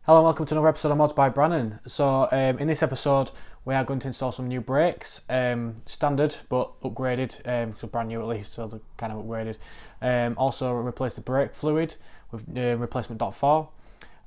Hello and welcome to another episode of Mods by Brannon. So in this episode we are going to install some new brakes, standard but upgraded, so brand new at least, so they're kind of upgraded. Also replace the brake fluid with replacement .4,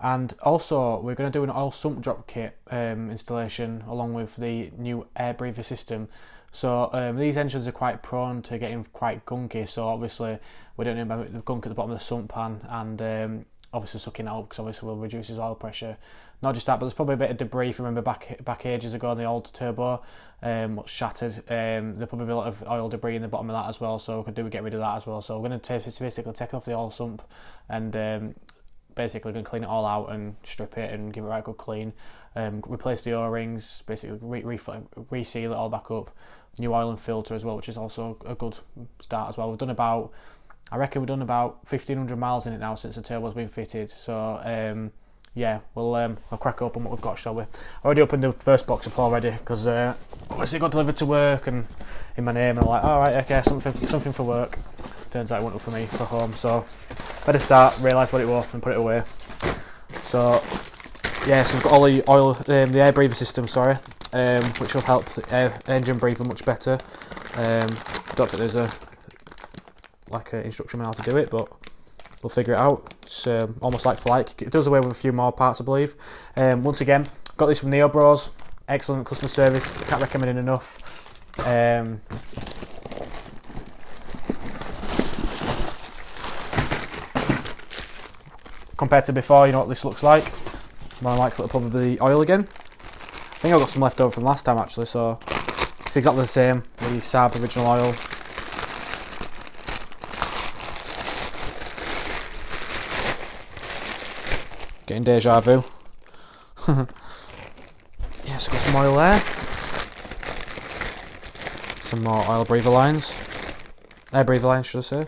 and also we're going to do an oil sump drop kit installation along with the new air breather system. So these engines are quite prone to getting quite gunky, so obviously we don't need the gunk at the bottom of the sump pan, and obviously sucking out, because obviously will reduce his oil pressure. Not just that, but there's probably a bit of debris. If you remember back ages ago, the old turbo what's shattered, there'll probably be a lot of oil debris in the bottom of that as well, so we could get rid of that as well. So we're going to basically take off the oil sump and basically going to clean it all out and strip it and give it a right good clean, replace the O-rings, basically reseal it all back up, new oil and filter as well, which is also a good start as well. I reckon we've done about 1,500 miles in it now since the turbo's been fitted. So yeah, I'll crack open what we've got, shall we? I already opened the first box up already because obviously it got delivered to work and in my name, and I'm like, all right, okay, something for work. Turns out it wasn't for me, for home. So better start, realise what it was and put it away. So yeah, so we've got all the oil, the air breather system, which will help the engine breathe much better. Don't think there's an instruction on how to do it, but we'll figure it out. It's almost like for like. It does away with a few more parts, I believe. Once again, got this from Neo Bros. Excellent customer service. Can't recommend it enough. Compared to before, you know what this looks like. More likely it'll probably be oil again. I think I've got some left over from last time actually, so it's exactly the same. The Saab original oil. Getting deja vu. Yeah, so got some oil there. Some more oil breather lines. Air breather lines, should I say.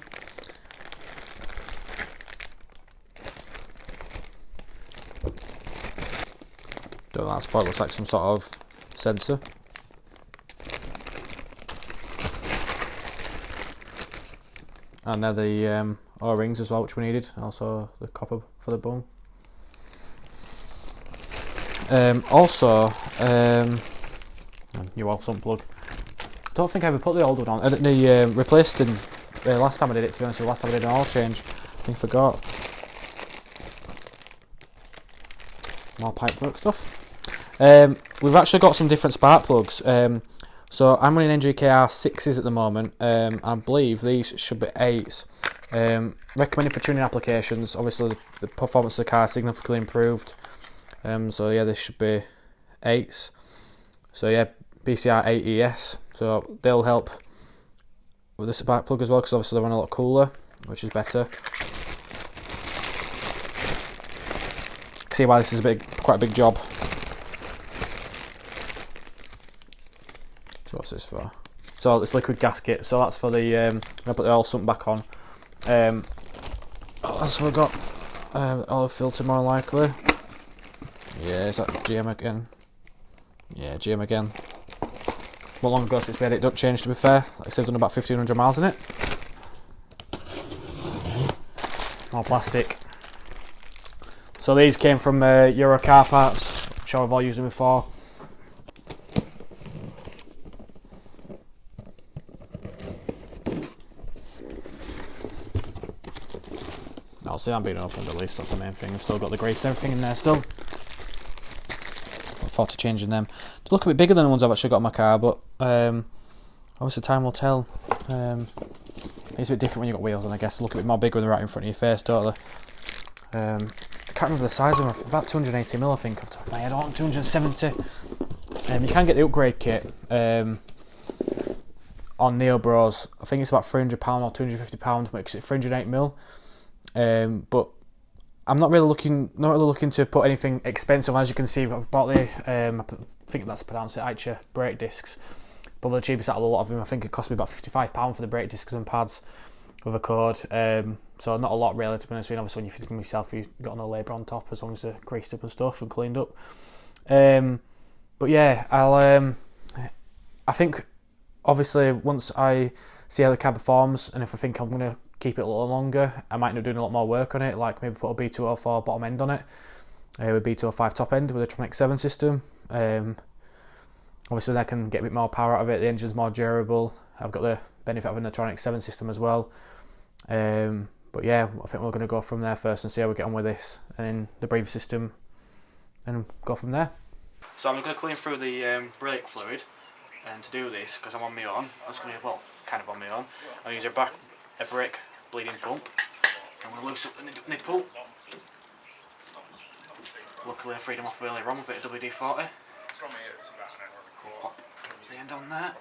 Don't know, that's what it looks like, some sort of sensor. And they're the O-rings as well, which we needed. Also the copper for the bung. Also, new oil sump plug. Don't think I ever put the old one on. Replaced them last time I did it, to be honest. The last time I did an oil change, I think I forgot. More pipe work stuff. We've actually got some different spark plugs. So I'm running NGKR 6s at the moment. I believe these should be 8s. Recommended for tuning applications. Obviously, the performance of the car is significantly improved. So yeah, this should be 8s. So yeah, BCR 8ES. So they'll help with the spark plug as well, because obviously they run a lot cooler, which is better. See why this is quite a big job. So what's this for? So it's liquid gasket. So that's for the I'm gonna put the oil sump back on. What else have we got? Oil filter more likely. Yeah, is that GM again? Yeah, GM again. Not long ago since we had it changed, to be fair. Like I said, I've done about 1,500 miles in it. More plastic. So these came from Euro car parts. I'm sure I've all used them before. I'll see I'm being opened at least, that's the main thing. I've still got the grease and everything in there still. Look forward to changing them. They look a bit bigger than the ones I've actually got in my car, but obviously time will tell. It's a bit different when you've got wheels, and I guess look a bit more bigger when they're right in front of your face, don't they? I can't remember the size of them. About 280mm, I think, off the top of my head, or 270. You can get the upgrade kit on Neo Bros. I think it's about £300 or £250, makes it 308mm. But I'm not really looking to put anything expensive. As you can see, I've bought the I think that's pronounced it, Aicha brake discs. Probably the cheapest out of a lot of them. I think it cost me about £55 for the brake discs and pads with a code. So not a lot really, to be honest with you. Obviously when you fit them yourself, you've got no labour on top, as long as they're greased up and stuff and cleaned up. But yeah, I think obviously once I see how the car performs, and if I think I'm going to keep it a little longer, I might end up doing a lot more work on it, like maybe put a B204 bottom end on it, with B205 top end with a Tronic 7 system. Obviously, I can get a bit more power out of it. The engine's more durable. I've got the benefit of having the Tronic 7 system as well. But yeah, I think we're going to go from there first and see how we get on with this, and then the breather system, and go from there. So I'm going to clean through the brake fluid, and to do this, because I'm on my own, I'm just going to, well, kind of on my own, I'll use a brake bleeding pump. I'm going to loosen up the nipple. Luckily I freed them off earlier on with a bit of WD-40. From here it's about an hour and a quarter. Pop the end on there.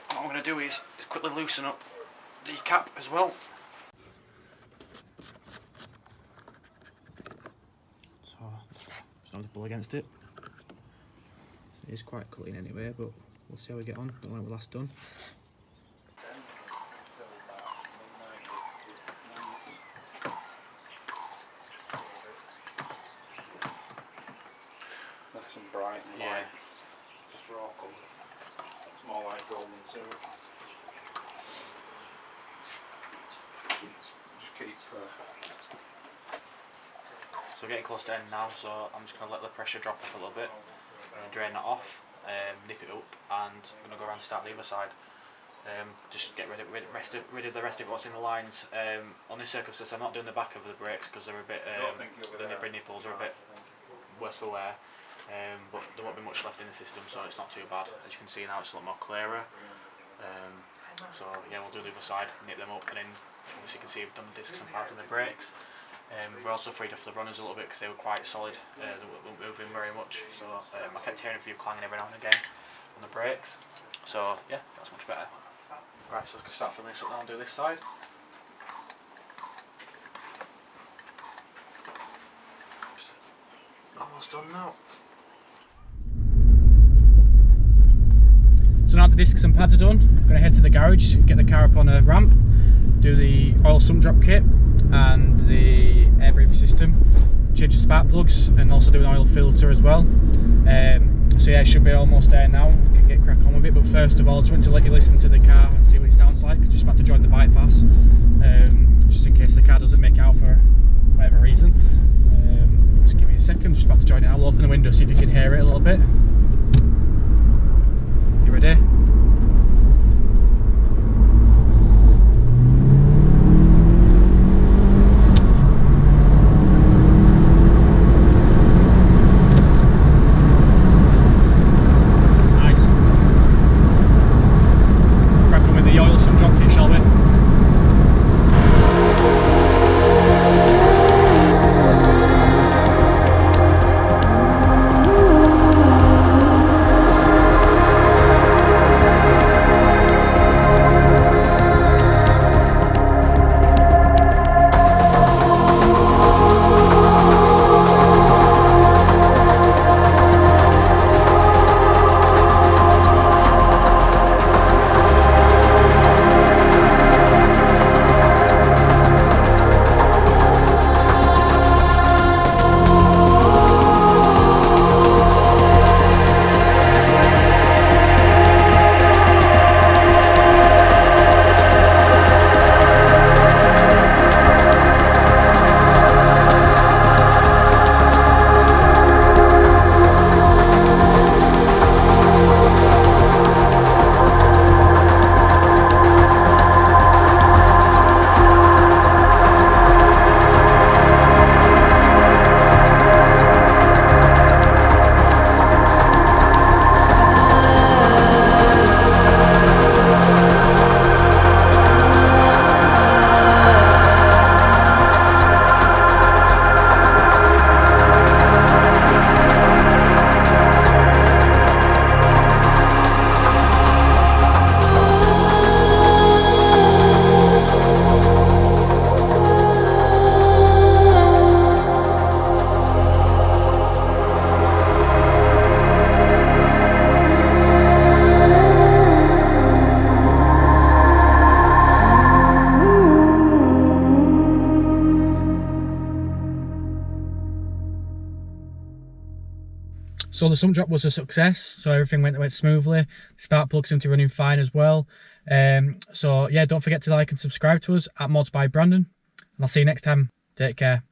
What I'm going to do is quickly loosen up the cap as well. So, just not to pull against it. It is quite clean anyway, but we'll see how we get on. Don't know when it was last done. Nice and bright and light. Straw colour. It's more like golden too. Just keep. So we're getting close to end now, so I'm just going to let the pressure drop off a little bit, drain that off, nip it up, and I'm going to go around and start the other side. Just get rid of the rest of what's in the lines. On this circumstance, I'm not doing the back of the brakes because they're a bit, the nipples are a bit worse for wear. But there won't be much left in the system, so it's not too bad. As you can see now, it's a lot more clearer. So yeah, we'll do the other side, nip them up, and then obviously you can see we've done the discs and pads on the brakes. We're also freed off the runners a little bit because they were quite solid. They weren't moving very much, so I kept hearing a few clanging every now and again on the brakes. So yeah, that's much better. Right, so let's start filling this up now and do this side. Almost done now. So now the discs and pads are done, I'm going to head to the garage, get the car up on a ramp, do the oil sump drop kit and the air breather system, change the spark plugs, and also do an oil filter as well. So yeah, it should be almost there now. We can get crack on with it, but first of all, I just want to let you listen to the car and see what it sounds like. Just about to join the bypass, just in case the car doesn't make it out for whatever reason. Just give me a second, just about to join it. I'll open the window, see if you can hear it a little bit. You ready? So the sump drop was a success, so everything went smoothly. Spark plugs seem to be running fine as well. So yeah, don't forget to like and subscribe to us at Mods by Brandon, and I'll see you next time. Take care.